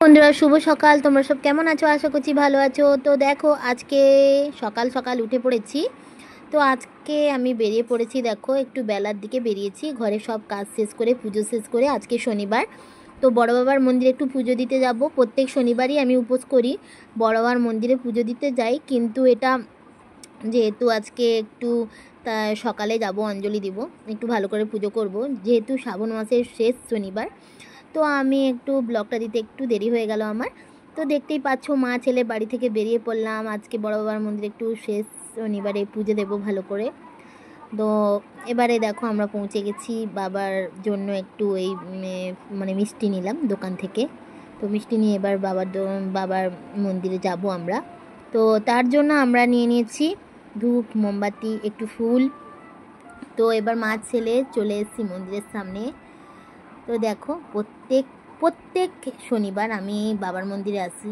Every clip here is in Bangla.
বন্ধুরা শুভ সকাল। তোমরা সব কেমন আছো? আশা করছি ভালো আছো। তো দেখো আজকে সকাল সকাল উঠে পড়েছি। তো আজকে আমি বেরিয়ে পড়েছি, দেখো একটু বেলার দিকে বেরিয়েছি, ঘরে সব কাজ শেষ করে পুজো শেষ করে। আজকে শনিবার, তো বড় বাবার মন্দিরে একটু পুজো দিতে যাব। প্রত্যেক শনিবারই আমি উপোস করি, বড় বাবার মন্দিরে পুজো দিতে যাই। কিন্তু এটা যেহেতু আজকে একটু তা সকালে যাব, অঞ্জলি দিব, একটু ভালো করে পুজো করব, যেহেতু শ্রাবণ মাসের শেষ শনিবার। তো আমি একটু ব্লগটা দিতে একটু দেরি হয়ে গেল আমার। তো দেখতেই পাচ্ছ মা ছেলে বাড়ি থেকে বেরিয়ে পড়লাম। আজকে বড় বাবার মন্দিরে একটু শেষ শনিবারে পুজো দেবো ভালো করে। তো এবারে দেখো আমরা পৌঁছে গেছি। বাবার জন্য একটু এই মানে মিষ্টি নিলাম দোকান থেকে। তো মিষ্টি নিয়ে এবার বাবার মন্দিরে যাব আমরা। তো তার জন্য আমরা নিয়ে নিয়েছি ধূপ, মোমবাতি, একটু ফুল। তো এবার মা ছেলে চলে এসেছি মন্দিরের সামনে। তো দেখো প্রত্যেক শনিবার আমি বাবার মন্দিরে আসি।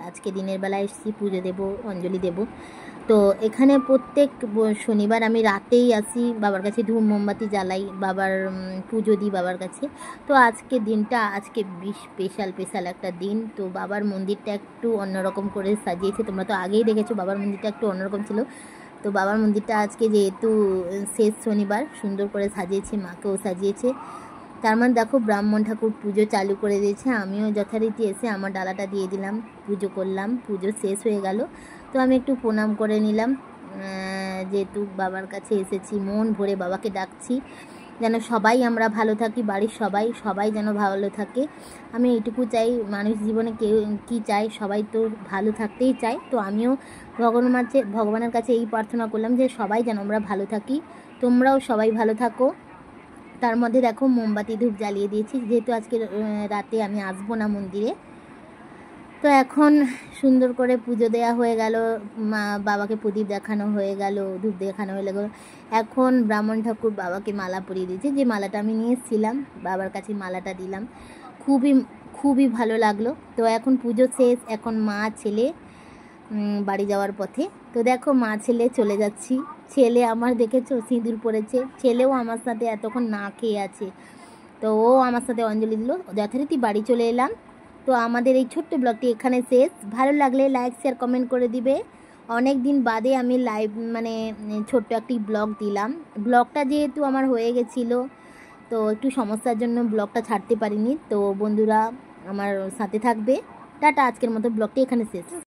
আজকে দিনের বেলা এসেছি, পুজো দেব, অঞ্জলি দেব। তো এখানে প্রত্যেক শনিবার আমি রাতেই আসি, বাবার কাছে ধূপ মোমবাতি জ্বালাই, বাবার পুজো দিই বাবার কাছে। তো আজকে দিনটা আজকে স্পেশাল একটা দিন। তো বাবার মন্দিরটা একটু অন্যরকম করে সাজিয়েছে, তোমরা তো আগেই দেখেছো বাবার মন্দিরটা একটু অন্যরকম ছিল। তো বাবার মন্দিরটা আজকে যেহেতু শেষ শনিবার সুন্দর করে সাজিয়েছে, মাকেও সাজিয়েছে। তার মানে দেখো ব্রাহ্মণ ঠাকুর পুজো চালু করে দিয়েছে। আমিও যথারীতি এসে আমার ডালাটা দিয়ে দিলাম, পুজো করলাম। পুজো শেষ হয়ে গেল, তো আমি একটু প্রণাম করে নিলাম। যেহেতু বাবার কাছে এসেছি, মন ভরে বাবাকে ডাকছি যেন সবাই আমরা ভালো থাকি, বাড়ির সবাই যেন ভালো থাকে। আমি এইটুকু চাই, মানুষ জীবনে কেউ কী চায়, সবাই তো ভালো থাকতেই চায়। তো আমিও ভগবানের কাছে এই প্রার্থনা করলাম যে সবাই যেন আমরা ভালো থাকি, তোমরাও সবাই ভালো থাকো। তার মধ্যে দেখো মোমবাতি ধূপ জ্বালিয়ে দিয়েছি, যেহেতু আজকে রাতে আমি আসবো না মন্দিরে। তো এখন সুন্দর করে পুজো দেওয়া হয়ে গেল, বাবাকে প্রদীপ দেখানো হয়ে গেল, ধূপ দেখানো হয়ে গেল। এখন ব্রাহ্মণ ঠাকুর বাবাকে মালা পরিয়ে দিয়েছে, যে মালাটা আমি নিয়েছিলাম বাবার কাছে মালাটা দিলাম। খুবই ভালো লাগলো। তো এখন পুজো শেষ, এখন মা ছেলে বাড়ি যাওয়ার পথে। তো দেখো মা ছেলে চলে যাচ্ছি। ছেলে আমার দেখেছো সিঁদুর পরেছে, ছেলেও আমার সাথে এতক্ষণ না খেয়ে আছে। তো ও আমার সাথে অঞ্জলি দিল, যথারীতি বাড়ি চলে এলাম। তো আমাদের এই ছোট্ট ব্লগটি এখানে শেষ। ভালো লাগলে লাইক শেয়ার কমেন্ট করে দিবে। অনেক দিন বাদে আমি লাইভ মানে ছোট্ট একটি ব্লগ দিলাম। ব্লগটা যেহেতু আমার হয়ে গেছিলো, তো একটু সমস্যার জন্য ব্লগটা ছাড়তে পারিনি। তো বন্ধুরা আমার সাথে থাকবে। টাটা, আজকের মতো ব্লগটি এখানে শেষ।